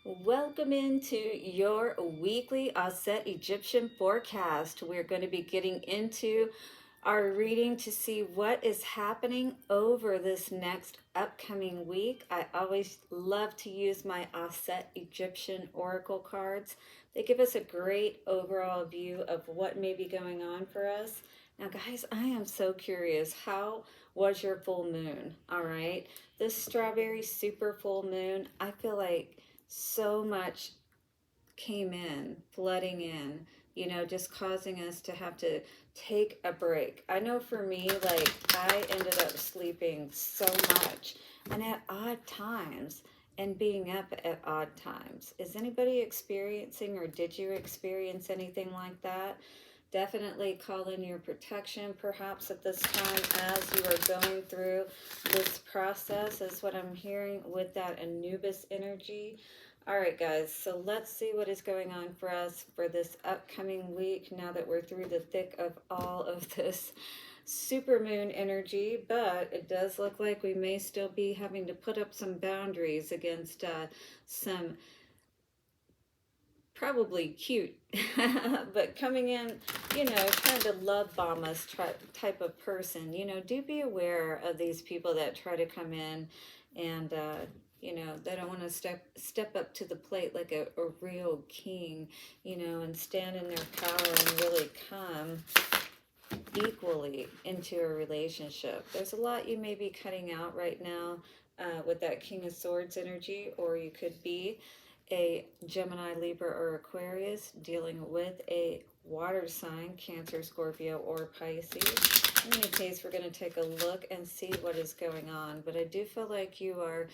Welcome into your weekly Auset Egyptian forecast. We're going to be getting into our reading to see what is happening over this next upcoming week. I always love to use my Auset Egyptian oracle cards. They give us a great overall view of what may be going on for us. Now, guys, I am so curious. How was your full moon? All right. This strawberry super full moon, I feel like so much came in, flooding in, just causing us to have to take a break. I know for me, like, I ended up sleeping so much and at odd times and being up at odd times. Is anybody experiencing, or did you experience anything like that? Definitely call in your protection perhaps at this time as you are going through this process, is what I'm hearing with that Anubis energy. All right, guys, so let's see what is going on for us for this upcoming week now that we're through the thick of all of this supermoon energy. But it does look like we may still be having to put up some boundaries against some probably cute, but coming in, trying to love bomb us type of person. Do be aware of these people that try to come in and, they don't want to step up to the plate like a real king, and stand in their power and really come equally into a relationship. There's a lot you may be cutting out right now with that King of Swords energy, or you could be a Gemini, Libra, or Aquarius dealing with a water sign, Cancer, Scorpio, or Pisces. In any case, we're going to take a look and see what is going on. But I do feel like you are,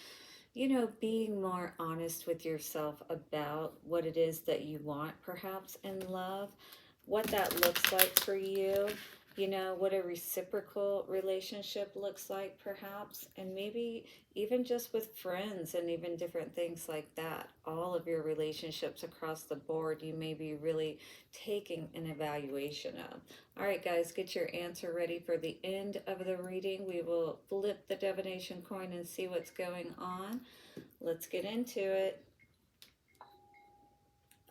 being more honest with yourself about what it is that you want, perhaps in love, what that looks like for you, what a reciprocal relationship looks like, perhaps, and maybe even just with friends and even different things like that. All of your relationships across the board, you may be really taking an evaluation of. All right, guys, get your answer ready for the end of the reading. We will flip the divination coin and see what's going on. Let's get into it.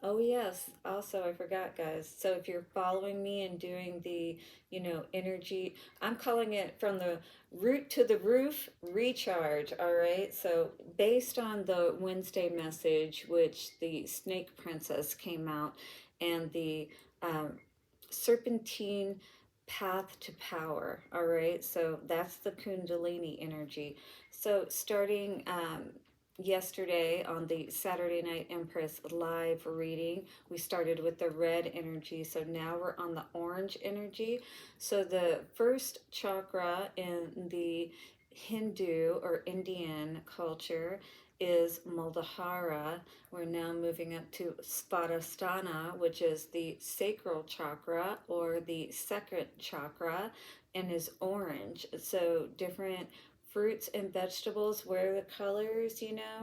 Oh yes, also I forgot, guys. So if you're following me and doing the, energy, I'm calling it from the root to the roof recharge, all right? So based on the Wednesday message, which the Snake Princess came out, and the serpentine path to power, all right? So that's the Kundalini energy. So starting yesterday on the Saturday Night Empress live reading, we started with the red energy. So now we're on the orange energy. So the first chakra in the Hindu or Indian culture is Muladhara. We're now moving up to Svadhisthana, which is the sacral chakra or the second chakra, and is orange. So different fruits and vegetables, where the colors,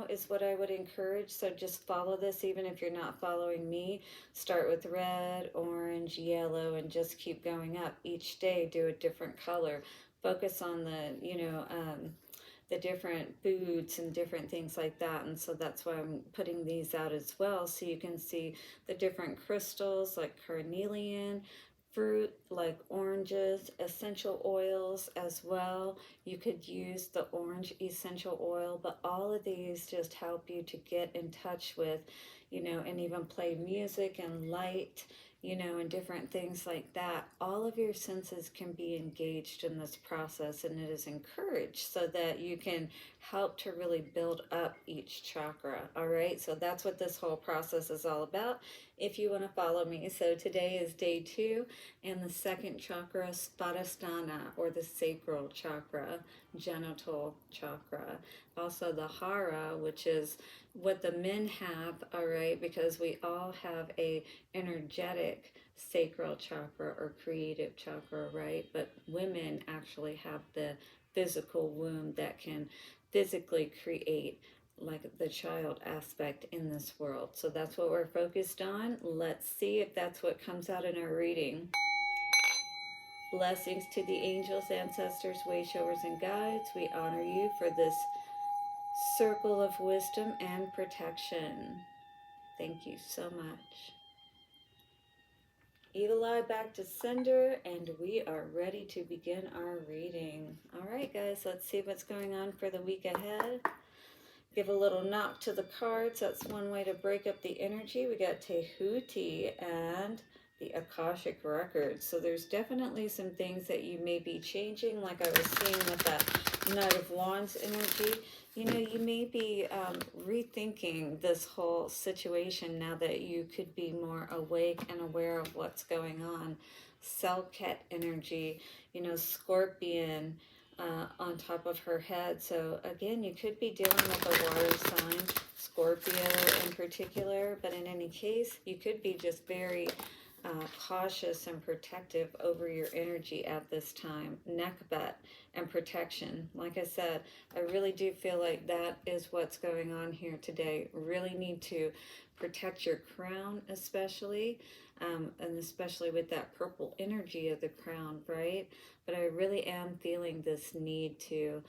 is what I would encourage. So just follow this, even if you're not following me. Start with red, orange, yellow, and just keep going up. Each day, do a different color. Focus on the different foods and different things like that. And so that's why I'm putting these out as well, so you can see the different crystals like carnelian, fruit like oranges, essential oils as well. You could use the orange essential oil, but all of these just help you to get in touch with, and even play music and light, and different things like that. All of your senses can be engaged in this process, and it is encouraged so that you can help to really build up each chakra. All right, so that's what this whole process is all about, if you want to follow me. So today is day 2, and the second chakra, Svadhisthana, or the sacral chakra, genital chakra. Also the Hara, which is what the men have, all right, because we all have a energetic sacral chakra or creative chakra, right? But women actually have the physical womb that can physically create, like, the child aspect in this world. So that's what we're focused on. Let's see if that's what comes out in our reading. Blessings to the angels, ancestors, way showers, and guides. We honor you for this circle of wisdom and protection. Thank you so much. Evil Eye back to sender, and we are ready to begin our reading. All right, guys, let's see what's going on for the week ahead. Give a little knock to the cards. That's one way to break up the energy. We got Tehuti and the Akashic Records. So there's definitely some things that you may be changing, like I was seeing with that Knight of Wands energy. You know, you may be rethinking this whole situation now that you could be more awake and aware of what's going on. Selket energy, you know, Scorpion, on top of her head. So again, you could be dealing with a water sign, Scorpio in particular, but in any case, you could be just very cautious and protective over your energy at this time. Nekhbet and protection. Like I said, I really do feel like that is what's going on here today. Really need to protect your crown, especially, and especially with that purple energy of the crown, right? But I really am feeling this need to,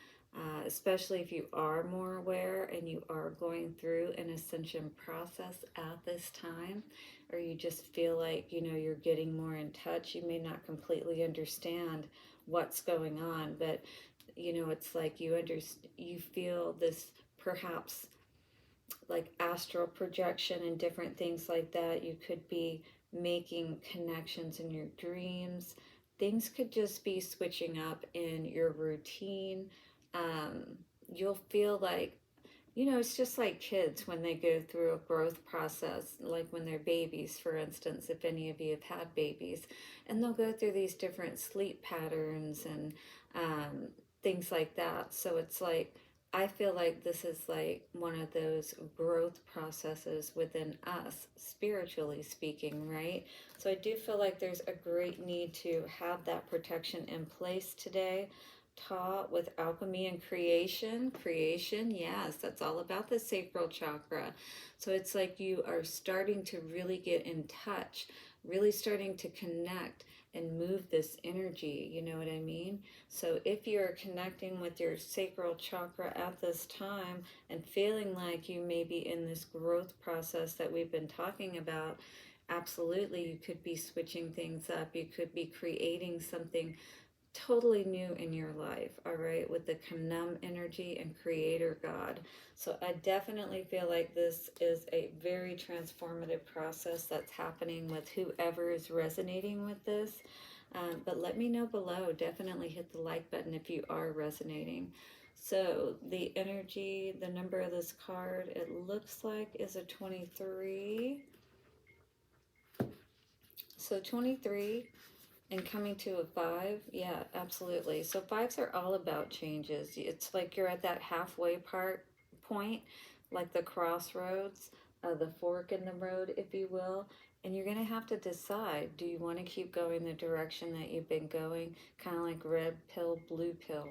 especially if you are more aware and you are going through an ascension process at this time, or you just feel like, you know, you're getting more in touch. You may not completely understand what's going on, but, you know, it's like you feel this perhaps like astral projection and different things like that. You could be making connections in your dreams. Things could just be switching up in your routine. You'll feel like, you know, it's just like kids when they go through a growth process, like when they're babies, for instance, if any of you have had babies, and they'll go through these different sleep patterns and things like that. So it's like, I feel like this is like one of those growth processes within us, spiritually speaking, right? So I do feel like there's a great need to have that protection in place today. Taught with alchemy and creation. Creation, yes, that's all about the sacral chakra. So it's like you are starting to really get in touch, really starting to connect and move this energy, you know what I mean? So if you're connecting with your sacral chakra at this time and feeling like you may be in this growth process that we've been talking about, absolutely, you could be switching things up. You could be creating something totally new in your life, all right, with the Kanam energy and Creator God. So I definitely feel like this is a very transformative process that's happening with whoever is resonating with this. But let me know below. Definitely hit the like button if you are resonating. So the energy, the number of this card, it looks like is a 23. So 23. And coming to a 5, yeah, absolutely. So 5s are all about changes. It's like you're at that halfway point, like the crossroads, the fork in the road, if you will. And you're going to have to decide, do you want to keep going the direction that you've been going, kind of like red pill, blue pill?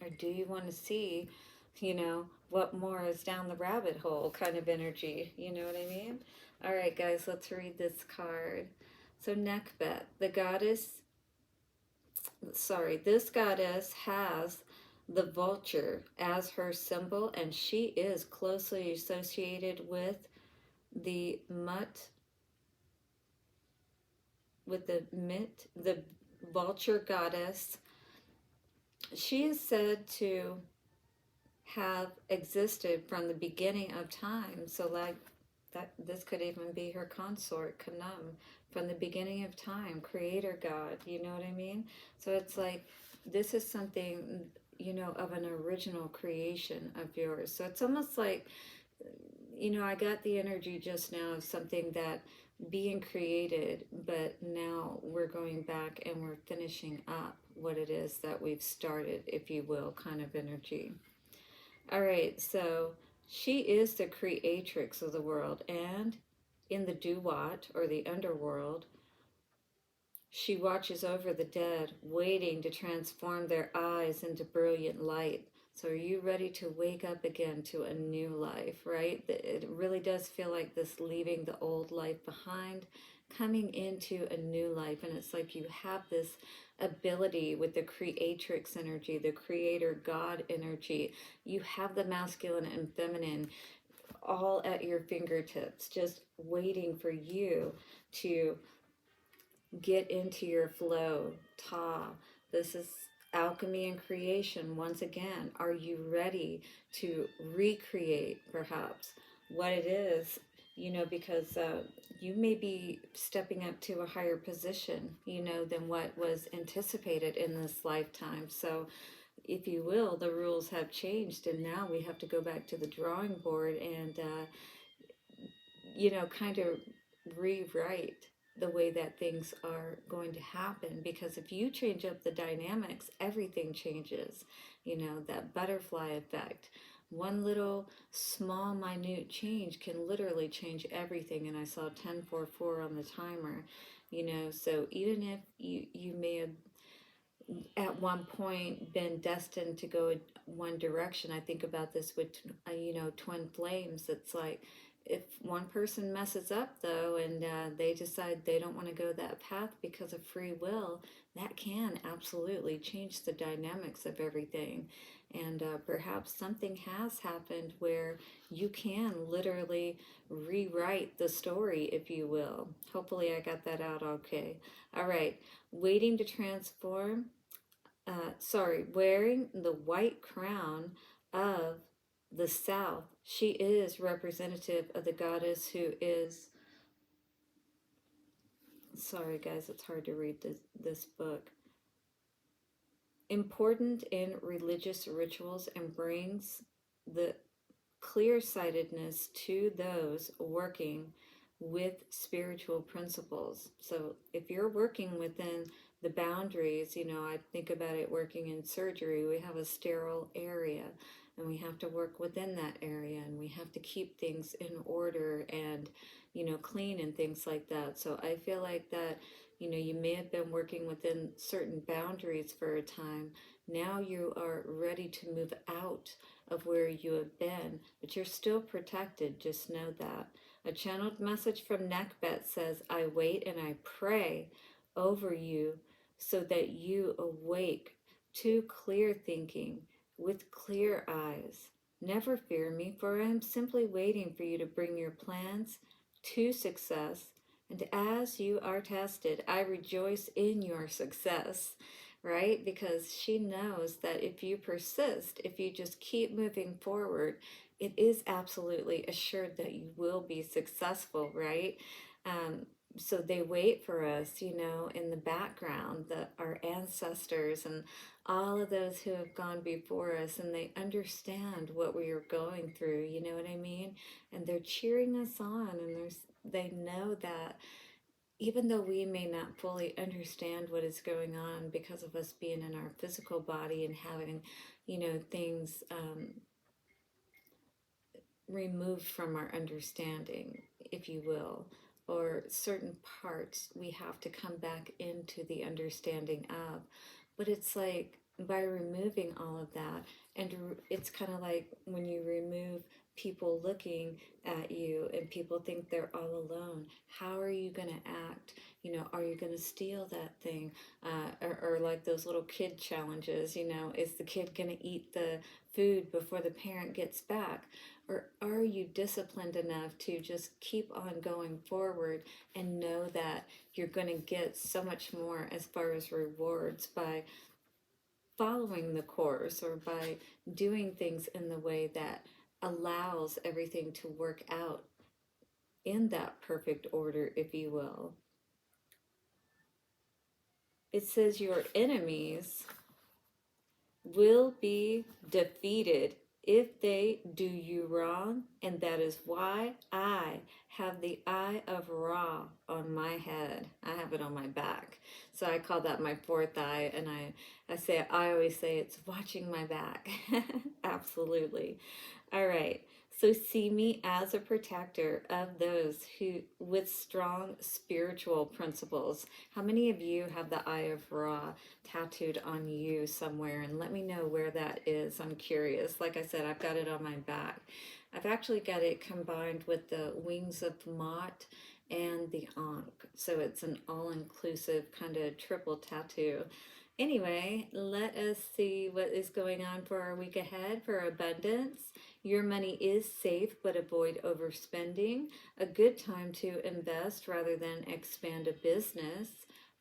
Or do you want to see, you know, what more is down the rabbit hole kind of energy? You know what I mean? All right, guys, let's read this card. So Nekhbet, the goddess, this goddess has the vulture as her symbol, and she is closely associated with the the vulture goddess. She is said to have existed from the beginning of time. So like that, this could even be her consort, Kanam, from the beginning of time, creator God, you know what I mean? So it's like, this is something, you know, of an original creation of yours. So it's almost like, you know, I got the energy just now of something that being created, but now we're going back and we're finishing up what it is that we've started, if you will, kind of energy. All right, so she is the creatrix of the world, and in the Duat, or the underworld, she watches over the dead, waiting to transform their eyes into brilliant light. So are you ready to wake up again to a new life, right? It really does feel like this leaving the old life behind, coming into a new life. And it's like you have this ability with the creatrix energy, the creator God energy. You have the masculine and feminine all at your fingertips, just waiting for you to get into your flow. Ta. This is alchemy and creation once again. Are you ready to recreate perhaps what it is? Because you may be stepping up to a higher position, than what was anticipated in this lifetime. So, if you will, the rules have changed, and now we have to go back to the drawing board and kind of rewrite the way that things are going to happen. Because if you change up the dynamics, everything changes. That butterfly effect. One little small, minute change can literally change everything. And I saw 1044 on the timer. So even if you may have at one point been destined to go in one direction. I think about this with twin flames. It's like if one person messes up though, and they decide they don't want to go that path because of free will, that can absolutely change the dynamics of everything. And perhaps something has happened where you can literally rewrite the story, if you will. Hopefully I got that out okay. All right, waiting to transform. Wearing the white crown of the South. She is representative of the goddess who is, sorry guys, it's hard to read this book, important in religious rituals and brings the clear-sightedness to those working with spiritual principles. So if you're working within the boundaries, I think about it working in surgery, we have a sterile area and we have to work within that area, and we have to keep things in order and clean and things like that. So I feel like that you may have been working within certain boundaries for a time. Now you are ready to move out of where you have been, but you're still protected. Just know that. A channeled message from Nekhbet says, I wait and I pray over you so that you awake to clear thinking with clear eyes. Never fear me, for I am simply waiting for you to bring your plans to success. And as you are tested, I rejoice in your success, right? Because she knows that if you persist, if you just keep moving forward, it is absolutely assured that you will be successful, right? So they wait for us, in the background, our ancestors and all of those who have gone before us, and they understand what we are going through, you know what I mean? And they're cheering us on, and they know that even though we may not fully understand what is going on because of us being in our physical body and having, things removed from our understanding, if you will, or certain parts we have to come back into the understanding of. But it's like by removing all of that, and it's kind of like when you remove people looking at you and people think they're all alone. How are you going to act? Are you going to steal that thing? Or like those little kid challenges, is the kid going to eat the food before the parent gets back? Or are you disciplined enough to just keep on going forward and know that you're going to get so much more as far as rewards by following the course or by doing things in the way that allows everything to work out in that perfect order, if you will? It says your enemies will be defeated if they do you wrong, and that is why I have the eye of Ra on my head. I have it on my back. So I call that my fourth eye, and I always say it's watching my back. Absolutely. All right. So see me as a protector of those who with strong spiritual principles. How many of you have the Eye of Ra tattooed on you somewhere? And let me know where that is. I'm curious. Like I said, I've got it on my back. I've actually got it combined with the wings of Mott and the Ankh. So it's an all-inclusive kind of triple tattoo. Anyway, let us see what is going on for our week ahead for abundance. Your money is safe, but avoid overspending. A good time to invest rather than expand a business.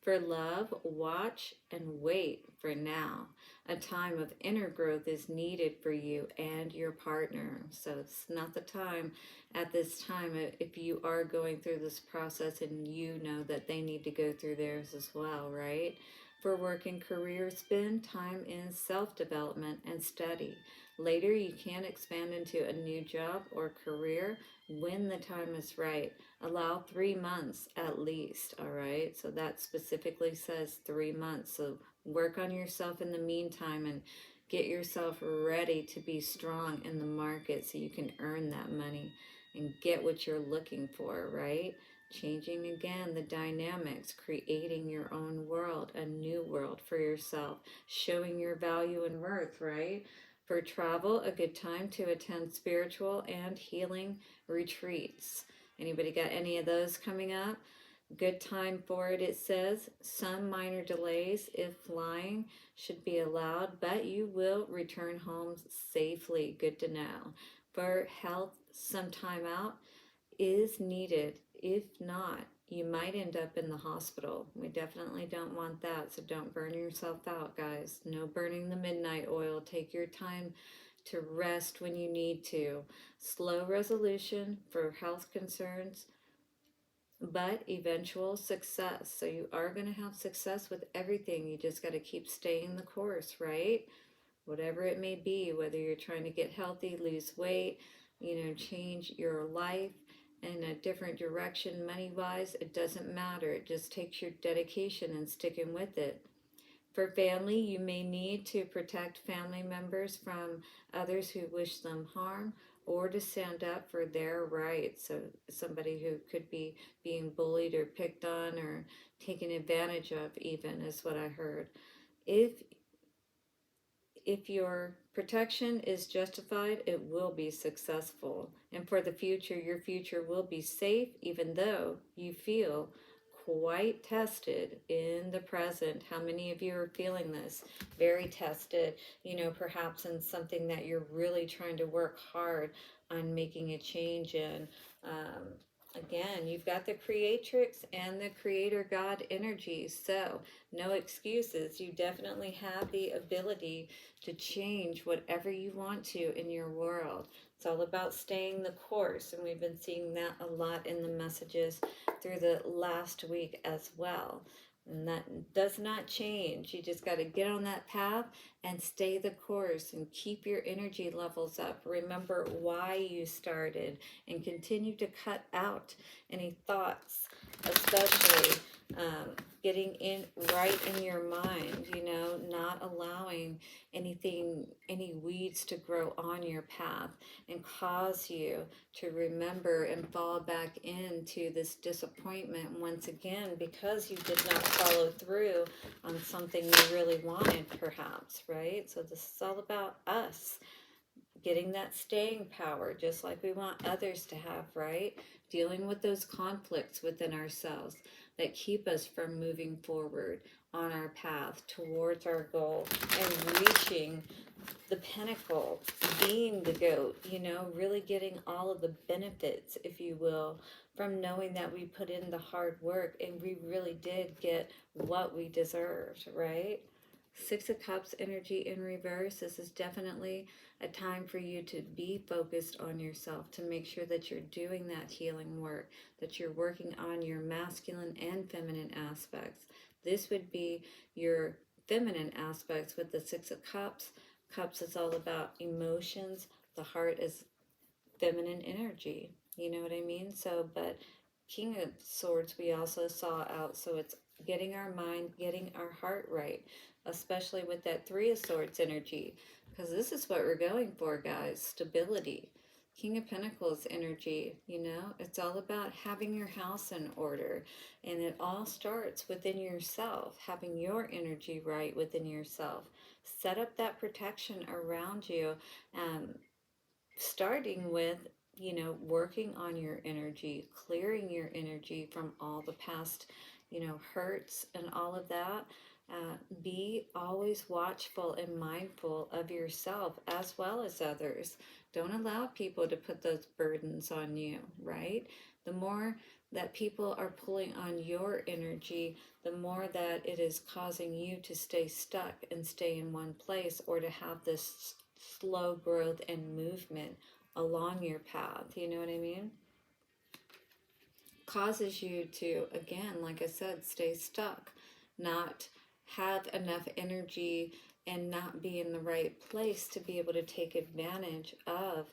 For love, watch and wait for now. A time of inner growth is needed for you and your partner. So it's not the time at this time if you are going through this process and you know that they need to go through theirs as well, right? For work and career, spend time in self-development and study. Later, you can expand into a new job or career when the time is right. Allow 3 months at least, all right? So that specifically says 3 months. So work on yourself in the meantime and get yourself ready to be strong in the market so you can earn that money and get what you're looking for, right? Changing again the dynamics, creating your own world, a new world for yourself, showing your value and worth, right? For travel, a good time to attend spiritual and healing retreats. Anybody got any of those coming up? Good time for it, it says. Some minor delays if flying should be allowed, but you will return home safely. Good to know. For health, some time out is needed. If not, you might end up in the hospital. We definitely don't want that, so don't burn yourself out, guys. No burning the midnight oil. Take your time to rest when you need to. Slow resolution for health concerns, but eventual success. So you are going to have success with everything. You just got to keep staying the course, right? Whatever it may be, whether you're trying to get healthy, lose weight, change your life in a different direction money wise, it doesn't matter. It just takes your dedication and sticking with it. For family, you may need to protect family members from others who wish them harm or to stand up for their rights. So, somebody who could be being bullied or picked on or taken advantage of, even, is what I heard. If your protection is justified, it will be successful. And for the future, your future will be safe, even though you feel quite tested in the present. How many of you are feeling this? Very tested, perhaps in something that you're really trying to work hard on making a change in. Again, you've got the creatrix and the creator God energy, so no excuses. You definitely have the ability to change whatever you want to in your world. It's all about staying the course, and we've been seeing that a lot in the messages through the last week as well. And that does not change. You just got to get on that path and stay the course and keep your energy levels up. Remember why you started and continue to cut out any thoughts, especially getting in right in your mind, not allowing any weeds to grow on your path and cause you to remember and fall back into this disappointment once again because you did not follow through on something you really wanted, perhaps, right? So this is all about us getting that staying power, just like we want others to have, right? Dealing with those conflicts within ourselves that keep us from moving forward on our path towards our goal and reaching the pinnacle, being the goat, really getting all of the benefits, if you will, from knowing that we put in the hard work and we really did get what we deserved, right? Six of Cups energy in reverse. This is definitely a time for you to be focused on yourself, to make sure that you're doing that healing work, that you're working on your masculine and feminine aspects. This would be your feminine aspects with the Six of Cups. Cups is all about emotions. The heart is feminine energy. You know what I mean? So, but King of Swords we also saw out. So it's getting our mind, getting our heart right, especially with that Three of Swords energy. Because this is what we're going for, guys. Stability. King of Pentacles energy, you know, it's all about having your house in order. And it all starts within yourself, having your energy right within yourself. Set up that protection around you, um, starting with, you know, working on your energy, clearing your energy from all the past, you know, hurts and all of that. Be always watchful and mindful of yourself as well as others. Don't allow people to put those burdens on you, right? The more that people are pulling on your energy, the more that it is causing you to stay stuck and stay in one place, or to have this slow growth and movement along your path. You know what I mean? Causes you to, again, like I said, stay stuck, not have enough energy, and not be in the right place to be able to take advantage of,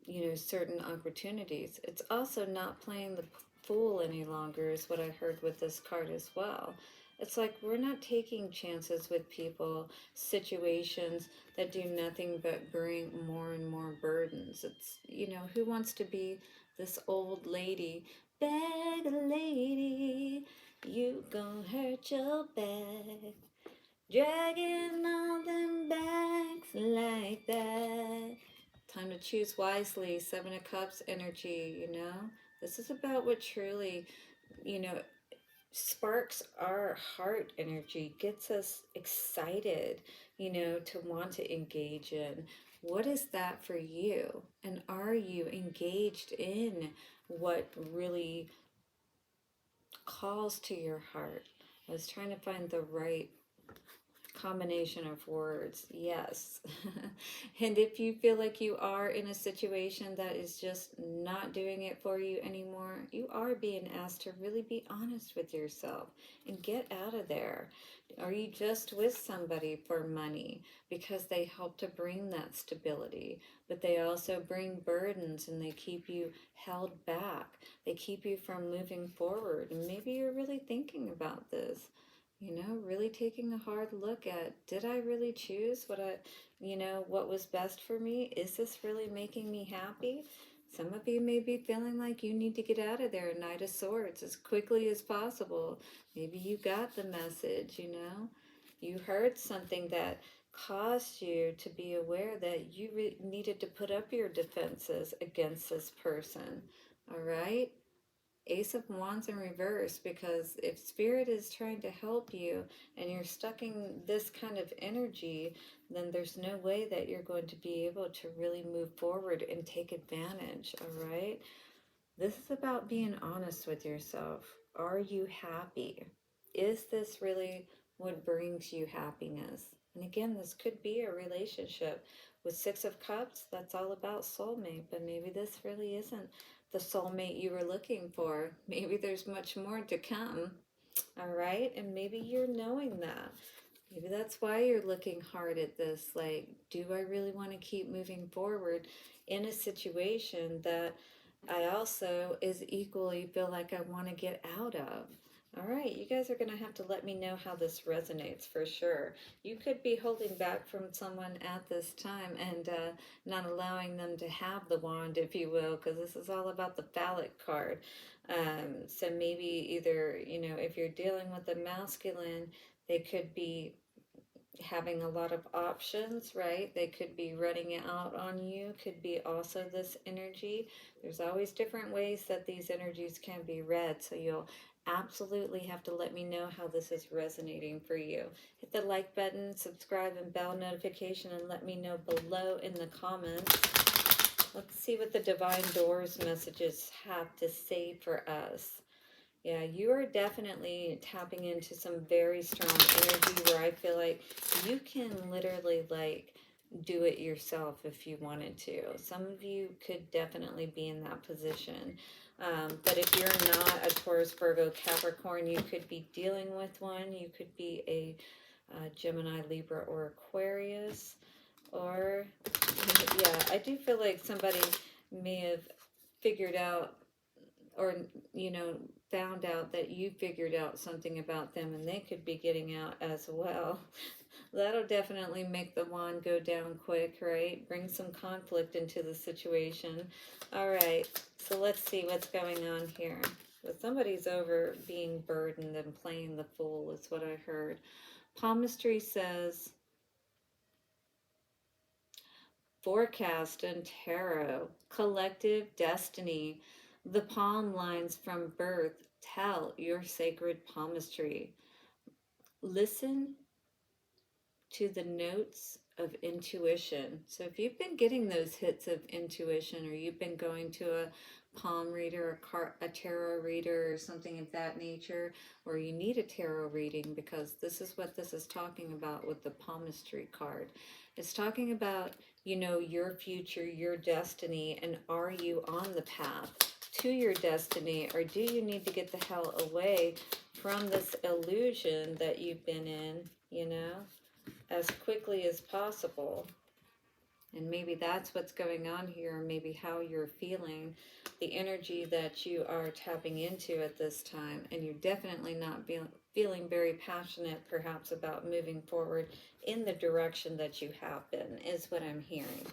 you know, certain opportunities. It's also not playing the fool any longer, is what I heard with this card as well. It's like we're not taking chances with people, situations that do nothing but bring more and more burdens. It's, you know, who wants to be this old lady, beg lady, you gon' hurt your back, dragging all them backs like that. Time to choose wisely. Seven of Cups energy, you know? This is about what truly, you know, sparks our heart energy, gets us excited, you know, to want to engage in. What is that for you? And are you engaged in what really calls to your heart? I was trying to find the right combination of words. Yes. And if you feel like you are in a situation that is just not doing it for you anymore, you are being asked to really be honest with yourself and get out of there. Are you just with somebody for money because they help to bring that stability, but they also bring burdens and they keep you held back? They keep you from moving forward. And maybe you're really thinking about this, you know, really taking a hard look at, did I really choose what I, you know, what was best for me? Is this really making me happy? Some of you may be feeling like you need to get out of there, Knight of Swords, as quickly as possible. Maybe you got the message, you know, you heard something that caused you to be aware that you needed to put up your defenses against this person. All right? Ace of Wands in reverse, because if Spirit is trying to help you and you're stuck in this kind of energy, then there's no way that you're going to be able to really move forward and take advantage, all right? This is about being honest with yourself. Are you happy? Is this really what brings you happiness? And again, this could be a relationship. With Six of Cups, that's all about soulmate, but maybe this really isn't the soulmate you were looking for. Maybe there's much more to come, all right? And maybe you're knowing that. Maybe that's why you're looking hard at this. Like, do I really want to keep moving forward in a situation that I also is equally feel like I want to get out of? All right, you guys are going to have to let me know how this resonates for sure. You could be holding back from someone at this time and not allowing them to have the wand, if you will, because this is all about the phallic card. So maybe either, you know, if you're dealing with the masculine, they could be having a lot of options, right? They could be running out on you, could be also this energy. There's always different ways that these energies can be read, so you'll absolutely have to let me know how this is resonating for you. Hit the like button, subscribe, and bell notification, and let me know below in the comments. Let's see what the Divine Doors messages have to say for us. Yeah, you are definitely tapping into some very strong energy where I feel like you can literally like do it yourself if you wanted to. Some of you could definitely be in that position. But if you're not a Taurus, Virgo, Capricorn, you could be dealing with one. You could be a Gemini, Libra, or Aquarius. Or, yeah, I do feel like somebody may have figured out, or, you know, found out that you figured out something about them, and they could be getting out as well. That'll definitely make the wand go down quick, right? Bring some conflict into the situation. All right, so let's see what's going on here. So somebody's over being burdened and playing the fool, is what I heard. Palmistry says forecast and tarot, collective destiny. The palm lines from birth tell your sacred palmistry. Listen to the notes of intuition. So if you've been getting those hits of intuition, or you've been going to a palm reader, a tarot reader, or something of that nature, or you need a tarot reading, because this is what this is talking about with the palmistry card. It's talking about, you know, your future, your destiny, and are you on the path to your destiny, or do you need to get the hell away from this illusion that you've been in, you know, as quickly as possible? And maybe that's what's going on here, maybe how you're feeling, the energy that you are tapping into at this time. And you're definitely not feeling very passionate, perhaps, about moving forward in the direction that you have been, is what I'm hearing.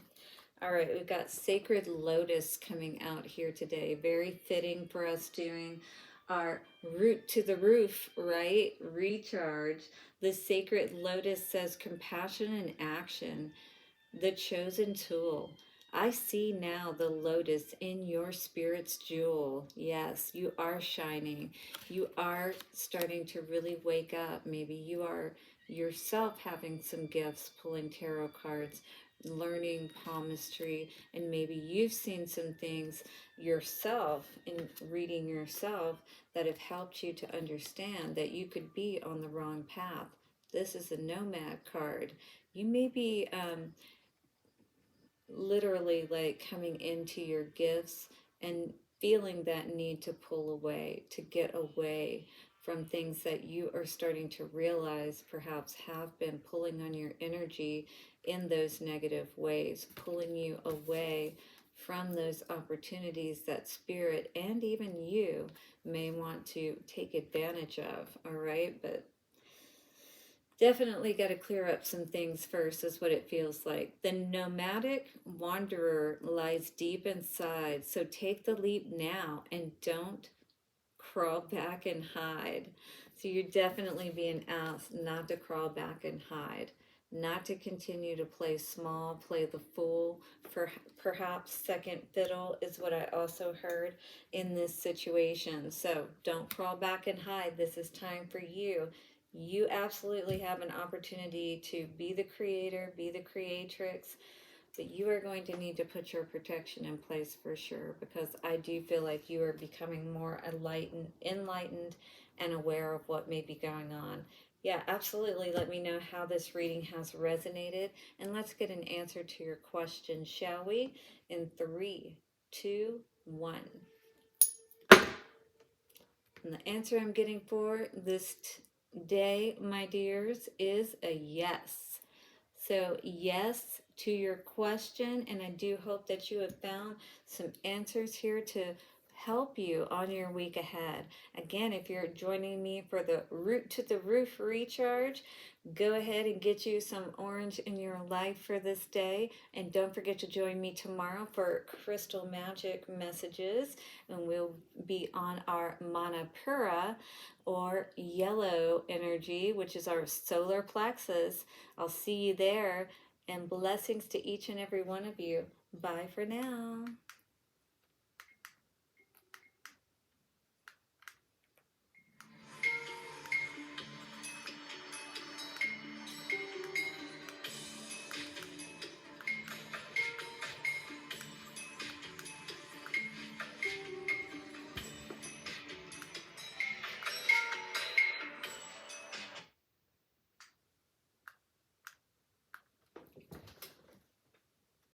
All right, we've got Sacred Lotus coming out here today. Very fitting for us doing our root to the roof, right? Recharge. The Sacred Lotus says compassion and action, the chosen tool. I see now the lotus in your spirit's jewel. Yes, you are shining. You are starting to really wake up. Maybe you are yourself having some gifts, pulling tarot cards, learning palmistry, and maybe you've seen some things yourself in reading yourself that have helped you to understand that you could be on the wrong path. This is a nomad card. You may be literally like coming into your gifts and feeling that need to pull away, to get away from things that you are starting to realize perhaps have been pulling on your energy in those negative ways, pulling you away from those opportunities that spirit and even you may want to take advantage of. All right, but definitely got to clear up some things first, is what it feels like. The nomadic wanderer lies deep inside, so take the leap now and don't crawl back and hide. So you're definitely being asked not to crawl back and hide, not to continue to play small, play the fool, for perhaps second fiddle, is what I also heard in this situation. So don't crawl back and hide. This is time for you. You absolutely have an opportunity to be the creator, be the creatrix, but you are going to need to put your protection in place for sure, because I do feel like you are becoming more enlightened and aware of what may be going on. Yeah, absolutely. Let me know how this reading has resonated, and let's get an answer to your question, shall we? In 3, 2, 1. And the answer I'm getting for this day, my dears, is a yes. So yes to your question, and I do hope that you have found some answers here to help you on your week ahead. Again, if you're joining me for the Root to the Roof recharge, go ahead and get you some orange in your life for this day. And don't forget to join me tomorrow for Crystal Magic Messages. And we'll be on our Manapura, or yellow energy, which is our solar plexus. I'll see you there. And blessings to each and every one of you. Bye for now.